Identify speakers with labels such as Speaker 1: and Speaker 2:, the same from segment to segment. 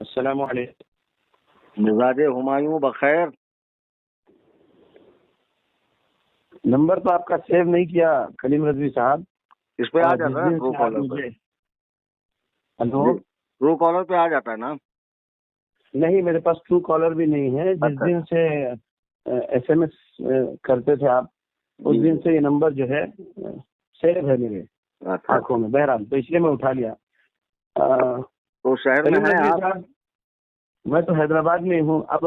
Speaker 1: अस्सलाम वालेकुम।
Speaker 2: मिजाज हुमायूं बखैर।
Speaker 1: नंबर तो आपका सेव नहीं किया कलीम रजवी साहब।
Speaker 2: इस पे आ
Speaker 1: और जिस
Speaker 2: जाता है
Speaker 1: दिन
Speaker 2: ट्रू
Speaker 1: से आप
Speaker 2: कॉलर
Speaker 1: मुझे
Speaker 2: पे।
Speaker 1: हेलो,
Speaker 2: ट्रू कॉलर पे आ जाता है ना।
Speaker 1: नहीं मेरे पास ट्रू कॉलर भी नहीं है। जिस
Speaker 2: अच्छा।
Speaker 1: दिन से SMS करते थे आप, उस
Speaker 2: जी,
Speaker 1: दिन से ये नंबर जो है सेव है मेरे
Speaker 2: अच्छा।
Speaker 1: आंखों में। बहरहाल तो इसलिए मैं उठा लिया। अ,
Speaker 2: तो शहर में
Speaker 1: कलीम
Speaker 2: है
Speaker 1: रजवी
Speaker 2: आप?
Speaker 1: साहब, मैं तो हैदराबाद में हूँ। अब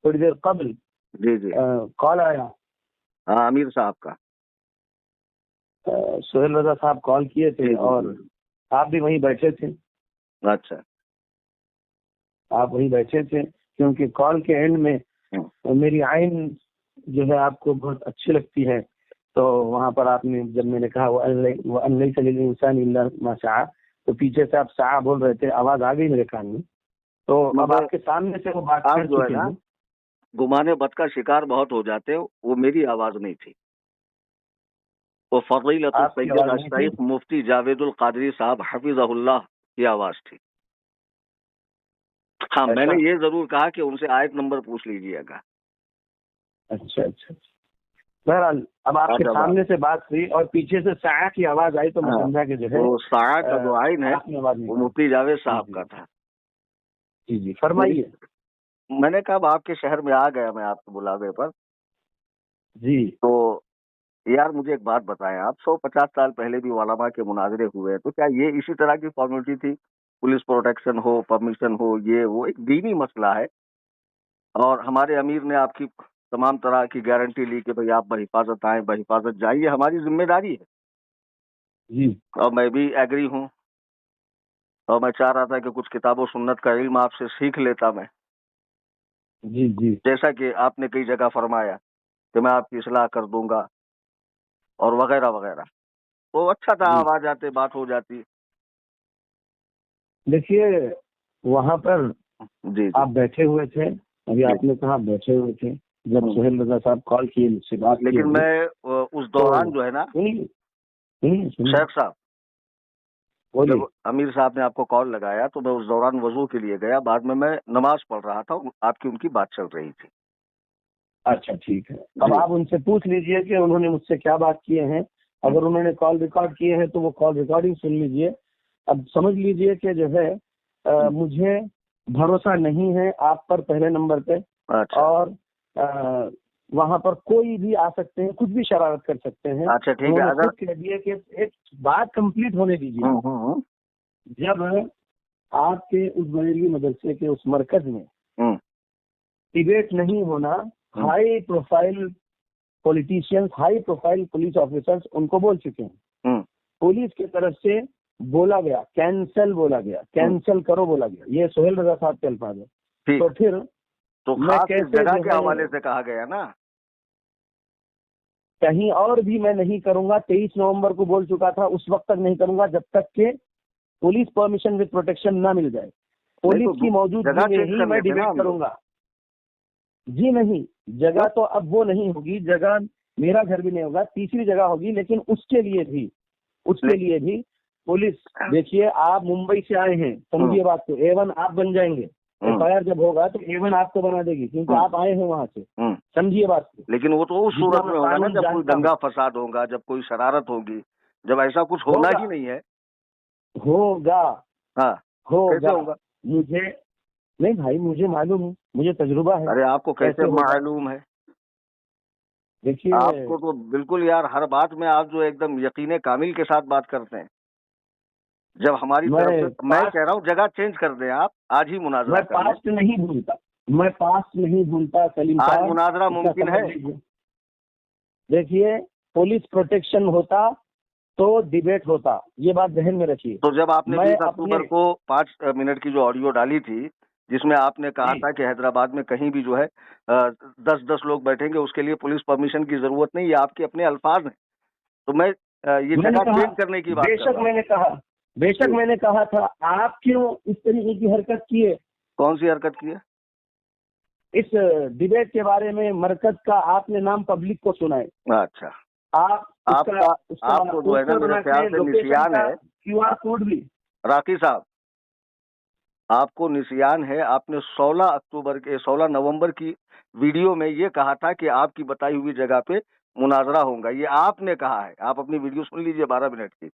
Speaker 1: थोड़ी देर कबल
Speaker 2: जी जी।
Speaker 1: कॉल आया।
Speaker 2: हाँ, आमिर साहब का।
Speaker 1: सोहेल रजा साहब कॉल किए
Speaker 2: जी
Speaker 1: थे
Speaker 2: जी
Speaker 1: और
Speaker 2: जी।
Speaker 1: आप भी वहीं बैठे थे।
Speaker 2: अच्छा।
Speaker 1: आप वहीं बैठे थे क्योंकि कॉल के एंड में मेरी आइन जो है आपको बहुत अच्छी लगती है। तो वहां पर आपने, जब मैंने कहा वो अल्लाह सलील इंसान इल्ला मा शाअ, तो पीछे से आप शाअ बोल रहे थे, आवाज आ गई मेरे कान में। तो अब
Speaker 2: मगर
Speaker 1: आपके सामने से वो बात
Speaker 2: आप
Speaker 1: कर
Speaker 2: जो है
Speaker 1: चुके
Speaker 2: ना,
Speaker 1: हैं।
Speaker 2: गुमाने बद का शिकार बहुत हो जाते हो। वो मेरी आवाज नहीं थी, वो फजीलतुल
Speaker 1: आपकी
Speaker 2: सैयद
Speaker 1: आवाज नहीं थी।
Speaker 2: अश-शईख मुफ्ती जावेदुल कादरी साहब हफिज़हुल्लाह की आवाज थी। हाँ, मैंने
Speaker 1: ऐसा?
Speaker 2: ये जरूर कहा कि उनसे आयत नंबर पूछ लीजिएगा।
Speaker 1: अच्छा अच्छा। बहरहाल अब आपके
Speaker 2: अच्छा बात।
Speaker 1: सामने से बात हुई और पीछे से शाअ की आवाज आई, तो मैं
Speaker 2: हाँ,
Speaker 1: समझा कि जो है
Speaker 2: तो साया का जो आइन है
Speaker 1: आपने आवाज
Speaker 2: वो
Speaker 1: निकाली।
Speaker 2: मुफ्ती जावेद
Speaker 1: जी
Speaker 2: साहब
Speaker 1: जी
Speaker 2: का था।
Speaker 1: जी जी, फरमाइए।
Speaker 2: मैंने कहा अब आपके शहर में आ गया मैं आपके बुलावे पर।
Speaker 1: जी
Speaker 2: तो यार मुझे एक बात बताएं, आप 150 साल पहले भी उलमा के मुनाजरे हुए हैं, तो क्या ये इसी तरह की फॉर्मेलिटी थी? पुलिस प्रोटेक्शन हो, परमिशन हो, ये वो एक दीनी मसला है। और हमारे अमीर ने आपकी तमाम तरह की गारंटी ली कि भाई आप बहिफाजत आए, बहिफाजत जाइए, हमारी जिम्मेदारी है।
Speaker 1: जी
Speaker 2: और मैं भी एग्री हूँ। और मैं चाह रहा था कि कुछ किताबों सुन्नत का इल्म आपसे सीख लेता मैं,
Speaker 1: जी जी
Speaker 2: जैसा कि आपने कई जगह फरमाया कि मैं आपकी इस्लाह कर दूंगा और वगैरह वगैरह। तो अच्छा था,
Speaker 1: जी।
Speaker 2: आप आ जाते, बात हो जाती।
Speaker 1: देखिए, वहां पर
Speaker 2: जी जी
Speaker 1: आप बैठे हुए थे। अभी
Speaker 2: जी।
Speaker 1: आपने कहा बैठे हुए थे जब
Speaker 2: हम्म।
Speaker 1: सोहेल रजा साहब कॉल किए, मुझसे बात की
Speaker 2: लेकिन
Speaker 1: अभी।
Speaker 2: मैं उस
Speaker 1: तो
Speaker 2: दौरान जो है ना,
Speaker 1: सुनिए सुनिए सुनिए,
Speaker 2: शेख साहब, जब
Speaker 1: बोलिए।
Speaker 2: अमीर साहब ने आपको कॉल लगाया तो मैं उस दौरान वजू के लिए गया। बाद में मैं नमाज पढ़ रहा था, आपकी उनकी बात चल रही थी।
Speaker 1: अच्छा ठीक है। अब
Speaker 2: जी
Speaker 1: आप उनसे पूछ लीजिए कि उन्होंने मुझसे क्या बात किए हैं। अगर उन्होंने कॉल रिकॉर्ड किए हैं तो वो कॉल रिकॉर्डिंग सुन लीजिए। अब समझ लीजिए कि जो है मुझे भरोसा नहीं है आप पर, पहले नंबर पे।
Speaker 2: अच्छा
Speaker 1: और वहां पर कोई भी आ सकते हैं, कुछ भी शरारत कर सकते हैं।
Speaker 2: अच्छा, ठीक है।
Speaker 1: उन्होंने
Speaker 2: अगर
Speaker 1: खुद कह दिया कि एक बात कंप्लीट होने दीजिए आप।
Speaker 2: हम्म।
Speaker 1: जब आपके उस बरेली मदरसे के उस मरकज में
Speaker 2: हम्म
Speaker 1: डिबेट नहीं होना,
Speaker 2: hmm
Speaker 1: high profile politicians, high profile police officers उनको बोल चुके हैं।
Speaker 2: हम्म
Speaker 1: पुलिस की तरफ से बोला गया, कैंसल बोला गया, कैंसल करो बोला गया। ये सोहेल रजा साहब के अल्फाज है।
Speaker 2: ठीक।
Speaker 1: तो फिर
Speaker 2: तो
Speaker 1: मैं
Speaker 2: खास इस
Speaker 1: कैसे
Speaker 2: जगह
Speaker 1: जो
Speaker 2: के
Speaker 1: है,
Speaker 2: हवाले से कहा गया ना।
Speaker 1: कहीं और भी मैं नहीं करूंगा। 23 नवंबर को बोल चुका था, उस वक्त तक नहीं करूंगा जब तक के पुलिस परमिशन विद प्रोटेक्शन ना मिल जाए।
Speaker 2: नहीं
Speaker 1: पुलिस
Speaker 2: तो
Speaker 1: की मौजूदगी
Speaker 2: जगह
Speaker 1: में
Speaker 2: चेंज
Speaker 1: ही
Speaker 2: कर
Speaker 1: मैं
Speaker 2: लेते ना
Speaker 1: डिबेट
Speaker 2: हम लोग।
Speaker 1: करूंगा। जी नहीं, जगह
Speaker 2: क्यों?
Speaker 1: तो अब वो नहीं होगी। जगह मेरा घर भी नहीं होगा, तीसरी जगह होगी। लेकिन उसके लिए भी पुलिस, देखिए आप मुंबई से आए हैं, समझिए बात को। A1 आप बन जाएंगे। FIR जब होगा तो A1 आपको बना देगी, क्योंकि आप आए हैं वहां से।
Speaker 2: हम्म।
Speaker 1: समझिए बात को।
Speaker 2: लेकिन वो तो उस
Speaker 1: जितना
Speaker 2: सूरत
Speaker 1: मैं
Speaker 2: में होगा ना
Speaker 1: कानून
Speaker 2: जब कोई
Speaker 1: जानता हूँ।
Speaker 2: दंगा फसाद होगा, जब कोई शरारत होगी, जब ऐसा कुछ होना
Speaker 1: होगा
Speaker 2: ही नहीं है।
Speaker 1: होगा
Speaker 2: हाँ, तो कैसे
Speaker 1: होगा।
Speaker 2: होगा?
Speaker 1: मुझे नहीं भाई, मुझे मालूम है, मुझे तजुर्बा है
Speaker 2: अरे आपको
Speaker 1: कैसे
Speaker 2: कैसे
Speaker 1: होगा।
Speaker 2: मालूम है?
Speaker 1: देखिए,
Speaker 2: आपको तो बिल्कुल यार, हर बात में आप जो एकदम यकीने कामिल के साथ बात करते हैं। जब हमारी तरफ
Speaker 1: मैं
Speaker 2: से, मैं कह
Speaker 1: पास्ट
Speaker 2: रहा हूँ जगह चेंज कर दें आप, आज ही मुनाजरा
Speaker 1: मैं
Speaker 2: कर लें।
Speaker 1: पास्ट नहीं भूलता। मैं पास्ट नहीं भूलता सलीम
Speaker 2: आज
Speaker 1: साहब,
Speaker 2: मुनाजरा
Speaker 1: इसका
Speaker 2: मुमकिन
Speaker 1: समझ
Speaker 2: है।
Speaker 1: लीजिए। देखिए, पुलिस प्रोटेक्शन होता तो डिबेट होता, ये बात ध्यान में रखिए।
Speaker 2: तो जब आपने
Speaker 1: मैं
Speaker 2: 20
Speaker 1: अपने
Speaker 2: अक्टूबर को 5 मिनट की जो ऑडियो डाली थी, जिसमें आपने कहा
Speaker 1: जी
Speaker 2: था कि हैदराबाद में कहीं भी जो है 10-10 लोग बैठेंगे, उसके लिए पुलिस परमिशन की जरूरत नहीं, ये आपके अपने अल्फाज हैं। तो मैं ये
Speaker 1: मैंने
Speaker 2: जगह
Speaker 1: कहा,
Speaker 2: चेंज करने की बात कर
Speaker 1: बेशक
Speaker 2: रहा हूँ।
Speaker 1: मैंने कहा, बेशक
Speaker 2: जी।
Speaker 1: मैंने कहा था, आप क्यों इस तरीके की हरकत किए।
Speaker 2: कौन सी हरकत की है?
Speaker 1: इस डिबेट के बारे में मरकज का आपने नाम पब्लिक को सुनाए।
Speaker 2: अच्छा।
Speaker 1: आप उसका
Speaker 2: आपका
Speaker 1: उसका
Speaker 2: आपको जो है ना,
Speaker 1: पोस्टर
Speaker 2: मेरे
Speaker 1: बना
Speaker 2: ख्याल
Speaker 1: के,
Speaker 2: से
Speaker 1: लोकेशन
Speaker 2: निसियान
Speaker 1: का
Speaker 2: है।
Speaker 1: QR कोड भी।
Speaker 2: राकी साहब, आपको निसियान है, आपने 16 नवंबर की वीडियो में ये कहा था कि आपकी बताई हुई जगह पे मुनाजरा होगा। ये आपने कहा है, आप अपनी वीडियो सुन लीजिए 12 मिनट की।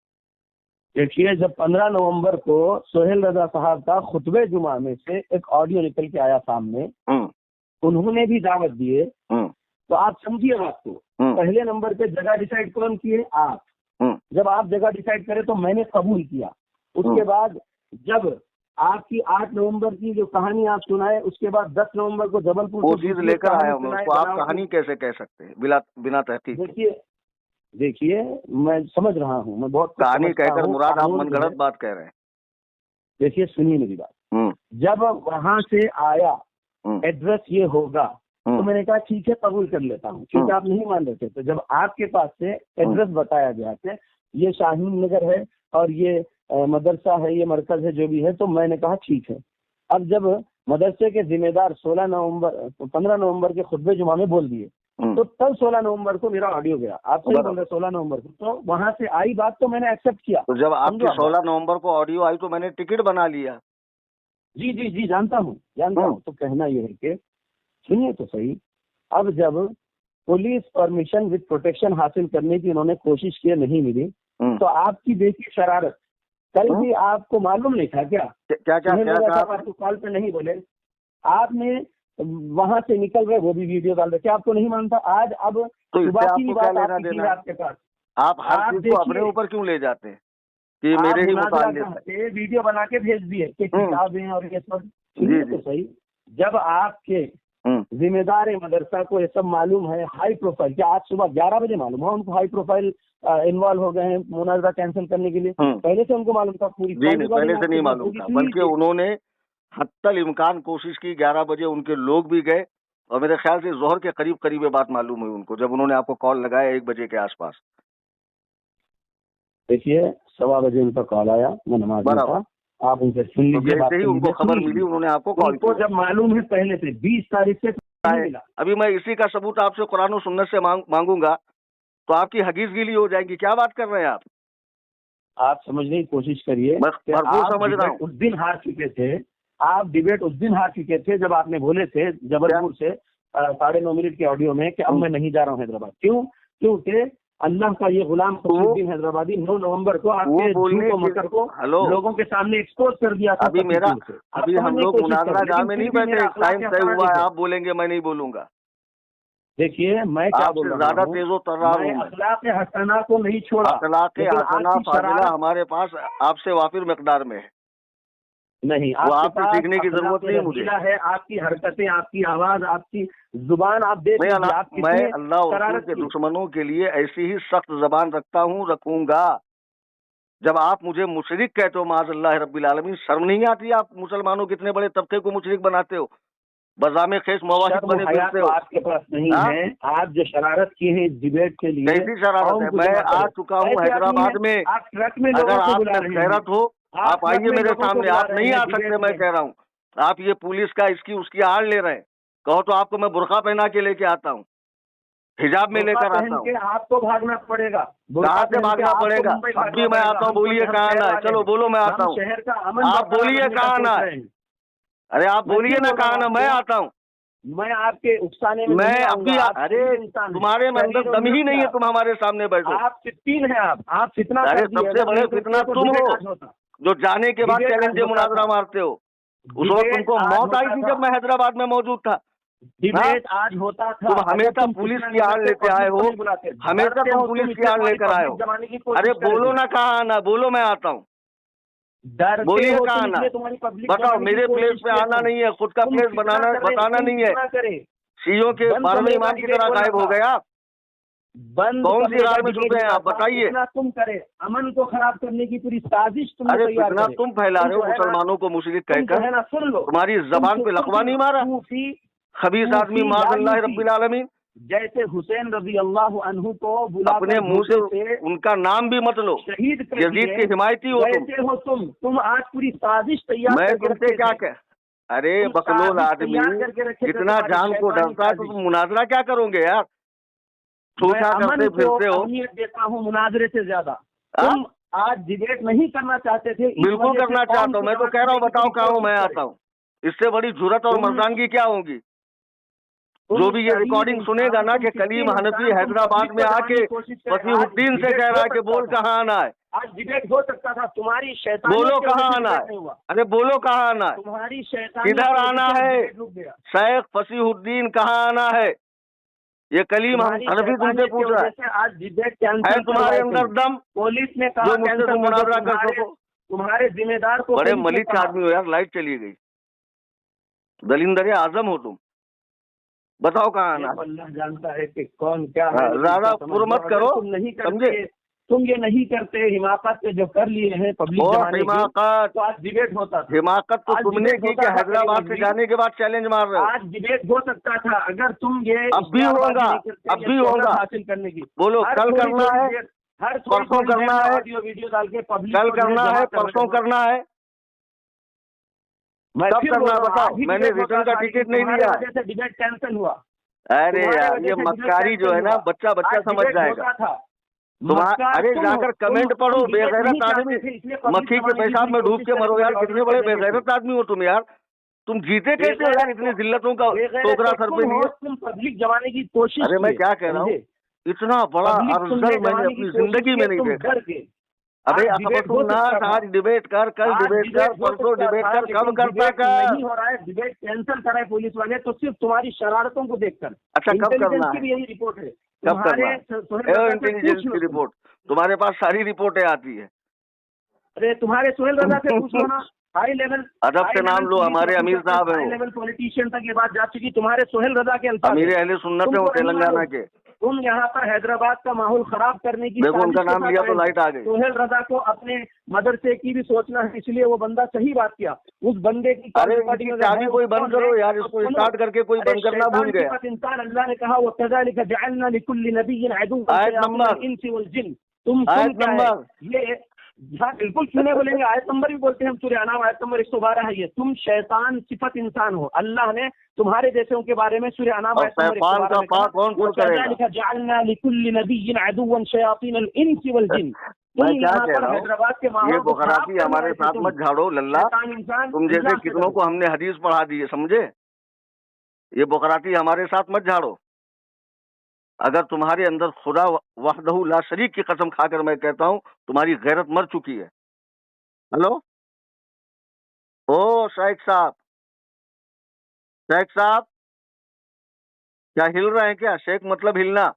Speaker 1: देखिए, जब 15 नवंबर को सोहेल रजा साहब का खुतबे जुमा में से एक ऑडियो निकल के आया सामने, उन्होंने भी दावत दिए, तो आप समझिए बात को। पहले नंबर पे जगह डिसाइड कौन किए? आप। जब आप जगह डिसाइड करे तो मैंने कबूल किया। उसके बाद जब आपकी 8 नवंबर की जो कहानी आप सुनाए, उसके बाद 10 नवंबर को जबलपुर
Speaker 2: वो चीज लेकर आया हूँ, उसको आप कहानी कैसे कह सकते हैं बिना तहकीक?
Speaker 1: देखिए, मैं समझ रहा हूँ, मैं बहुत
Speaker 2: कहानी कहकर मुराद आप मनगढ़ंत बात कह रहे हैं।
Speaker 1: देखिए, सुनिए मेरी बात। जब वहां से आया एड्रेस ये होगा, तो मैंने कहा ठीक है, कबूल कर लेता हूँ, क्योंकि आप नहीं मान रहे थे। तो जब आपके पास से एड्रेस बताया गया कि ये शाहीन नगर है और ये मदरसा है, ये मरकज है, जो भी है, तो मैंने कहा ठीक है। अब जब मदरसे के जिम्मेदार 15 नवंबर के खुतबे जुमा में बोल दिए, तो तब 16 नवंबर को मेरा ऑडियो गया। आप सही बोल रहे, 16 नवंबर को, तो वहां से आई बात, तो मैंने एक्सेप्ट किया।
Speaker 2: तो जब आपकी 16 नवंबर को ऑडियो आई तो मैंने टिकट बना लिया।
Speaker 1: जी जी जी, जानता हूँ। तो कहना यह है कि सुनिए तो सही, अब जब पुलिस परमिशन विद प्रोटेक्शन हासिल करने की उन्होंने कोशिश की, नहीं मिली, तो आपकी देखिए शरारत। कल भी आपको मालूम नहीं था क्या?
Speaker 2: क्या
Speaker 1: आपको कॉल पे नहीं बोले, आपने वहां से निकल रहे, वो भी वीडियो डाल रहे, क्या आपको नहीं मानता? आज अब
Speaker 2: तो
Speaker 1: सुबह की बात
Speaker 2: आपके पास, आप हर चीज को अपने ऊपर क्यों ले जाते हैं कि मेरे ही मुताल्लिक़
Speaker 1: वीडियो बना के भेज दिए कि किताबें और ये सब। तो सही, जब आपके जिम्मेदार मदरसा को ये सब मालूम है, हाई प्रोफाइल, क्या आज सुबह 11 बजे मालूम है उनको हाई प्रोफाइल इन्वॉल्व हो गए हैं मुनाजरा कैंसिल करने के लिए? पहले से उनको मालूम था? पूरी
Speaker 2: पहले से नहीं मालूम था, बल्कि उन्होंने हत्तल इम्कान कोशिश की। 11 बजे उनके लोग भी गए और मेरे ख्याल से जोहर के करीब ये बात मालूम हुई उनको, जब उन्होंने आपको कॉल लगाया 1 बजे के आसपास।
Speaker 1: देखिए, 1:15 बजे उनका कॉल आया, मैं नमाज में था, आप उनसे सुन लीजिए।
Speaker 2: जैसे ही उनको खबर मिली, उन्होंने आपको कॉल किया।
Speaker 1: जब मालूम है पहले से 20 तारीख से मिला।
Speaker 2: अभी मैं इसी का सबूत आपसे कुरान और सुन्नत से मांगूंगा तो आपकी हदीस गीली हो जाएगी। क्या बात कर रहे हैं
Speaker 1: आप समझने की कोशिश करिए।
Speaker 2: समझ रहा हूँ।
Speaker 1: उस दिन हार चुके थे आप, डिबेट उस दिन हार चुके थे जब आपने बोले थे जबलपुर से 9.5 मिनट के ऑडियो में कि अब मैं नहीं जा रहा हूँ हैदराबाद। क्योंकि अल्लाह का ये गुलाम फखरुद्दीन हैदराबादी 9 नवंबर को आपके मकर को लोगों के सामने एक्सपोज कर दिया था।
Speaker 2: अभी हम लोग मुनाजरा जहाँ में नहीं बैठे, टाइम तय हुआ है, आप बोलेंगे, मैं नहीं बोलूंगा।
Speaker 1: देखिए, मैं क्या बोल रहा हूँ,
Speaker 2: ज्यादा तेजो तर्रार हूँ।
Speaker 1: अखलाक हसना को नहीं छोड़ा,
Speaker 2: अखलाक हसना फाजिला हमारे पास आपसे वाफिर मिकदार में है।
Speaker 1: नहीं,
Speaker 2: आपसे सीखने की जरूरत नहीं मुझे
Speaker 1: है। आपकी हरकतें, आपकी आवाज, आपकी जुबान, आप देख,
Speaker 2: मैं अल्लाह और के दुश्मनों के लिए ऐसी ही सख्त जबान रखता हूँ, रखूंगा। जब आप मुझे मुशरिक कहते हो, माज़अल्लाह रब्बिल आलमीन, शर्म नहीं आती? आप मुसलमानों के इतने बड़े तबके को मुशरिक बनाते हो, बज़ामे खेस मवाहिद बने फिरते हो।
Speaker 1: आपके पास नहीं है। आप जो शरारत की है इस डिबेट के लिए,
Speaker 2: कैसी शरारत है? मैं आ चुका हूँ हैदराबाद में। अगर आप में गैरत हो, आप आइए मेरे सामने। आप नहीं आ सकते, मैं कह रहा हूँ। आप ये पुलिस का इसकी उसकी आड़ ले रहे हैं। कहो तो आपको मैं बुर्का पहना के लेके आता हूँ, हिजाब में लेकर आता हूँ।
Speaker 1: आपको भागना पड़ेगा।
Speaker 2: कहाँ से भागना पड़ेगा? अब भी मैं आता हूँ, बोलिए कहाँ आना है? चलो बोलो, मैं आता हूँ।
Speaker 1: शहर का अमन,
Speaker 2: आप बोलिए कहाँ आना है? अरे आप बोलिए ना कहाँ आना, मैं आता हूँ।
Speaker 1: मैं आपके उकसाने में
Speaker 2: मैं अभी, अरे तुम्हारे में अंदर दम ही नहीं है, तुम हमारे सामने बैठो।
Speaker 1: आप फितन है, आप फितना।
Speaker 2: अरे सबसे बड़े फितना तुम हो, जो जाने के बाद चैलेंज मुनाजरा मारते हो। उस वक्त तुमको मौत आई थी जब मैं हैदराबाद में मौजूद था।
Speaker 1: डिबेट आज होता था।
Speaker 2: तुम हमेशा पुलिस की आड़ लेते आए हो, हमेशा तुम पुलिस की आड़ लेकर आए हो। अरे बोलो ना कहाँ आना, बोलो मैं आता हूँ। बोलिए कहाँ आना, बताओ। मेरे प्लेस पे आना नहीं है, खुद का प्लेस बताना नहीं है। शियों के 12वें इमाम की तरह गायब हो गए आप। कौन सी राह में छुपे हैं आप, बताइए।
Speaker 1: तुम करे अमन को खराब करने की पूरी साजिश तुम।
Speaker 2: अरे कितना तुम फैला रहे हो मुसलमानों को मुशरिक कहकर।
Speaker 1: सुन लो,
Speaker 2: तुम्हारी जबान पे लकवा नहीं मारा खबीस आदमी माज़अल्लाह रब्बिल आलमीन।
Speaker 1: जैसे हुसैन रज़ी अल्लाह अन्हु को
Speaker 2: अपने मुंह से उनका नाम भी मत लो,
Speaker 1: शहीद
Speaker 2: यजीद के हिमायती हो
Speaker 1: तुम आज पूरी साजिश तैयार।
Speaker 2: मैं तुमसे क्या कह, अरे बकलोल आदमी, इतना जान को डरता है तो तुम मुनाजरा क्या करोगे यार? सोचा करते फिरते हो।
Speaker 1: देता हूँ मुनाजरे से ज्यादा। तुम आज डिबेट नहीं करना चाहते थे, इस
Speaker 2: बिल्कुल
Speaker 1: वजह से
Speaker 2: करना
Speaker 1: कौम
Speaker 2: चाहता हूँ,
Speaker 1: को
Speaker 2: मैं तो
Speaker 1: यहाँ
Speaker 2: कह रहा हूँ,
Speaker 1: करने की
Speaker 2: बताओ कहाँ हूँ
Speaker 1: कोशिश
Speaker 2: मैं
Speaker 1: करे।
Speaker 2: आता हूँ। इससे बड़ी जुर्रत और
Speaker 1: तुम
Speaker 2: मर्दानगी क्या होगी? जो भी ये
Speaker 1: शहीद
Speaker 2: रिकॉर्डिंग
Speaker 1: इंसान,
Speaker 2: सुनेगा ना
Speaker 1: तुम
Speaker 2: कि
Speaker 1: कितने
Speaker 2: कलीम हनफी
Speaker 1: इंसान, तुम
Speaker 2: हैदराबाद
Speaker 1: पब्लिक
Speaker 2: में
Speaker 1: को दबाने
Speaker 2: आके
Speaker 1: की कोशिश करे। आज
Speaker 2: फसीहुद्दीन से
Speaker 1: डिबेट
Speaker 2: कह
Speaker 1: हो
Speaker 2: रहा है कि
Speaker 1: सकता
Speaker 2: बोल
Speaker 1: था,
Speaker 2: कहाँ आना है,
Speaker 1: आज डिबेट हो सकता था, तुम्हारी शैतानियत
Speaker 2: बोलो
Speaker 1: की वजह
Speaker 2: कहाँ
Speaker 1: से
Speaker 2: आना
Speaker 1: डिबेट
Speaker 2: है,
Speaker 1: नहीं हुआ।
Speaker 2: अरे बोलो कहाँ आना है,
Speaker 1: तुम्हारी शैतानियत
Speaker 2: किधर
Speaker 1: की
Speaker 2: आना
Speaker 1: वजह से
Speaker 2: है,
Speaker 1: डिबेट रुक गया।
Speaker 2: शेख फसीहुद्दीन कहाँ आना है, ये कलीम
Speaker 1: तुम्हारी
Speaker 2: हनफी तुमसे
Speaker 1: शैतानियत की
Speaker 2: पूछ रहा
Speaker 1: वजह
Speaker 2: है।
Speaker 1: से आज डिबेट
Speaker 2: है
Speaker 1: कैंसिल
Speaker 2: तुम्हारे
Speaker 1: करवाए
Speaker 2: अंदर
Speaker 1: तुम।
Speaker 2: दम
Speaker 1: पुलिस ने कहा
Speaker 2: जो मुझसे
Speaker 1: कैंसिल
Speaker 2: तुम
Speaker 1: कर दो।
Speaker 2: मुनाजरा कर सको?
Speaker 1: तुम्हारे जिम्मेदार को
Speaker 2: बड़े
Speaker 1: पुलिस ने
Speaker 2: मलिक
Speaker 1: कहा।
Speaker 2: आदमी हो यार, लाइट चली गई, दलिंदर आजम हो तुम, बताओ कहाँ आना
Speaker 1: ये
Speaker 2: है।
Speaker 1: अल्लाह जानता है कि कौन क्या है, लेकिन
Speaker 2: ज्यादा
Speaker 1: इसका समझ
Speaker 2: पुर
Speaker 1: लो,
Speaker 2: मत
Speaker 1: अगर
Speaker 2: करो,
Speaker 1: तुम नहीं
Speaker 2: समझे?
Speaker 1: करते, तुम ये नहीं करते, हिमाकत से जो कर लिए हैं पब्लिक
Speaker 2: और
Speaker 1: जमाने की,
Speaker 2: हिमाकत,
Speaker 1: तो आज डिबेट होता था।
Speaker 2: हिमाकत तो
Speaker 1: आज
Speaker 2: तुमने
Speaker 1: डिबेट
Speaker 2: की
Speaker 1: होता
Speaker 2: कि
Speaker 1: था
Speaker 2: हैदराबाद
Speaker 1: करीम
Speaker 2: से
Speaker 1: नजवी।
Speaker 2: जाने के बाद चैलेंज मार रहे हो।
Speaker 1: आज डिबेट हो सकता था अगर तुम ये
Speaker 2: अब भी
Speaker 1: इश्तिहारबाजी
Speaker 2: होगा,
Speaker 1: नहीं करते,
Speaker 2: अब
Speaker 1: ये
Speaker 2: भी
Speaker 1: शोहरत
Speaker 2: होगा।
Speaker 1: हासिल करने की।
Speaker 2: बोलो
Speaker 1: हर
Speaker 2: कल
Speaker 1: थोड़ी
Speaker 2: करना
Speaker 1: थोड़ी
Speaker 2: है,
Speaker 1: देर, हर थोड़ी
Speaker 2: परसों
Speaker 1: थोड़ी देर
Speaker 2: करना
Speaker 1: में
Speaker 2: है,
Speaker 1: ऑडियो वीडियो डाल के पब्लिक
Speaker 2: कल
Speaker 1: को जो है
Speaker 2: करना
Speaker 1: जमा
Speaker 2: है,
Speaker 1: कर रहे
Speaker 2: परसों
Speaker 1: थे।
Speaker 2: करना है,
Speaker 1: मैं
Speaker 2: कब
Speaker 1: फिर बोल
Speaker 2: करना है
Speaker 1: रहा हूँ,
Speaker 2: बताओ?
Speaker 1: आज ही
Speaker 2: मैंने
Speaker 1: डिबेट
Speaker 2: रिटर्न
Speaker 1: होता
Speaker 2: का
Speaker 1: था, लेकिन
Speaker 2: टिकट नहीं
Speaker 1: तुम्हारे
Speaker 2: लिया है।
Speaker 1: वजह से डिबेट कैंसिल हुआ।
Speaker 2: अरे
Speaker 1: तुम्हारे
Speaker 2: यार
Speaker 1: वजह
Speaker 2: ये
Speaker 1: से डिबेट
Speaker 2: मक्कारी जो
Speaker 1: कैंसिल
Speaker 2: है ना,
Speaker 1: हुआ।
Speaker 2: बच्चा बच्चा
Speaker 1: आज
Speaker 2: समझ
Speaker 1: डिबेट
Speaker 2: जाएगा।
Speaker 1: होता था।
Speaker 2: तुम्हारा
Speaker 1: मक्कार
Speaker 2: अरे
Speaker 1: तुम हो,
Speaker 2: जाकर कमेंट पढ़ो,
Speaker 1: तुम डिबेट नहीं
Speaker 2: बेगैरत आदमी,
Speaker 1: चाहते थे, इसलिए पब्लिक
Speaker 2: मक्खी के
Speaker 1: जमाने की
Speaker 2: पेशाब
Speaker 1: पूरी
Speaker 2: में डूब
Speaker 1: कोशिश
Speaker 2: के
Speaker 1: करी
Speaker 2: मरो यार,
Speaker 1: तुम्हारे
Speaker 2: कितने
Speaker 1: ऑडियो
Speaker 2: बड़े
Speaker 1: के जरिए से।
Speaker 2: बेगैरत आदमी हो तुम यार। तुम जीते कैसे हो यार
Speaker 1: बेगैरत
Speaker 2: इतनी
Speaker 1: तो-
Speaker 2: जिल्लतों का
Speaker 1: बेगैरत
Speaker 2: टोकरा
Speaker 1: तो
Speaker 2: सर
Speaker 1: तुम
Speaker 2: पे
Speaker 1: हो,
Speaker 2: लिए?
Speaker 1: तुम पब्लिक जमाने की कोशिश
Speaker 2: अरे मैं
Speaker 1: किए,
Speaker 2: क्या कह रहा हूँ,
Speaker 1: समझे?
Speaker 2: इतना बड़ा
Speaker 1: पब्लिक
Speaker 2: अफजल
Speaker 1: तुमने
Speaker 2: मैंने
Speaker 1: जमाने की
Speaker 2: अपनी
Speaker 1: कोशिश
Speaker 2: जिंदगी
Speaker 1: की,
Speaker 2: में नहीं
Speaker 1: तुम
Speaker 2: देखा।
Speaker 1: डर के।
Speaker 2: अबे
Speaker 1: आज
Speaker 2: अब
Speaker 1: डिबेट
Speaker 2: तुम
Speaker 1: हो
Speaker 2: ना,
Speaker 1: सकता था,
Speaker 2: आज डिबेट कर, कल
Speaker 1: आज
Speaker 2: डिबेट कर,
Speaker 1: डिबेट हो
Speaker 2: परसों
Speaker 1: सकता
Speaker 2: डिबेट
Speaker 1: था,
Speaker 2: कर, कब
Speaker 1: लेकिन
Speaker 2: करता
Speaker 1: डिबेट
Speaker 2: कर?
Speaker 1: नहीं हो रहा है। डिबेट कैंसिल कराए पुलिस वाले, तो सिर्फ तुम्हारी शरारतों को देखकर।
Speaker 2: अच्छा कब
Speaker 1: इंटेलिजेंस
Speaker 2: करना
Speaker 1: की
Speaker 2: है,
Speaker 1: भी यही रिपोर्ट है।
Speaker 2: कब करना
Speaker 1: तुम्हारे
Speaker 2: है?
Speaker 1: सोहेल रजा से
Speaker 2: इंटेलिजेंस
Speaker 1: पूछ लो
Speaker 2: की
Speaker 1: तुम।
Speaker 2: रिपोर्ट तुम्हारे पास सारी रिपोर्टें आती है।
Speaker 1: अरे तुम्हारे सोहेल रजा से पूछ लो ना। हाई लेवल,
Speaker 2: अदब से नाम लो, हमारे अमीर साहब हैं
Speaker 1: हाई
Speaker 2: वो,
Speaker 1: लेवल पॉलिटिशियन तक ये बात जा चुकी। तुम्हारे सोहेल रजा के अल्फाज
Speaker 2: अमीर
Speaker 1: हैं।
Speaker 2: अहले सुन्नत है वो,
Speaker 1: तुमको नहीं
Speaker 2: तेलंगाना
Speaker 1: मालूम।
Speaker 2: के।
Speaker 1: तुम यहाँ पर हैदराबाद का माहौल खराब करने की
Speaker 2: देखो उनका
Speaker 1: साजिश के
Speaker 2: नाम
Speaker 1: साथ
Speaker 2: लिया
Speaker 1: आए
Speaker 2: तो
Speaker 1: हो।
Speaker 2: लाइट आ गई।
Speaker 1: सोहेल रजा को अपने मदरसे की भी सोचना है, इसलिए वो बंदा सही बात किया। उस बंदे की
Speaker 2: अरे इसकी चाबी कोई बंद करो यार, इसको स्टार्ट करके कोई बंद करना भूल गया।
Speaker 1: इंसान, अल्लाह ने कहा वो कज़ालिक जअलना लिकुल्लि नबिय्यिन अदुव्वन
Speaker 2: आयत
Speaker 1: शयातीन
Speaker 2: नंबर।
Speaker 1: अल-इंसी वल जिन। तुम
Speaker 2: आयत
Speaker 1: क्या है
Speaker 2: नंबर।
Speaker 1: ये? हाँ बिल्कुल सुने बोलेंगे, आयत नंबर भी बोलते हैं हम। सूरह अनाम आयत नंबर 112 है ये। तुम शैतान सिफत इंसान हो। अल्लाह ने तुम्हारे जैसों के बारे में सूरह अनाम
Speaker 2: और
Speaker 1: आयत नंबर
Speaker 2: शैतान
Speaker 1: 112
Speaker 2: का
Speaker 1: में
Speaker 2: पाक कौन पूरा करेगा?
Speaker 1: कज़ालिक जअलना लिकुल्लि नबिय्यिन अदुव्वन शयातीन अल-इंसी वल जिन। तुम
Speaker 2: मैं क्या
Speaker 1: यहाँ
Speaker 2: कह
Speaker 1: पर
Speaker 2: रहा हूँ,
Speaker 1: हैदराबाद के
Speaker 2: ये
Speaker 1: माहौल को खराब
Speaker 2: बुखराती
Speaker 1: करने
Speaker 2: हमारे
Speaker 1: आए थे
Speaker 2: साथ
Speaker 1: तुम।
Speaker 2: मत झाड़ो लल्ला,
Speaker 1: शैतान इंसान,
Speaker 2: तुम जैसे
Speaker 1: अल्लाह से
Speaker 2: कितनों
Speaker 1: डरो।
Speaker 2: को हमने हदीस पढ़ा दी है, समझे? ये बुखराती हमारे साथ मत झाड़ो। अगर तुम्हारे अंदर खुदा वहदहू ला शरीक की कसम खाकर मैं कहता हूँ तुम्हारी गैरत मर चुकी है। हेलो ओ शेख साहब, शेख साहब क्या हिल रहे हैं क्या? शेख मतलब हिलना।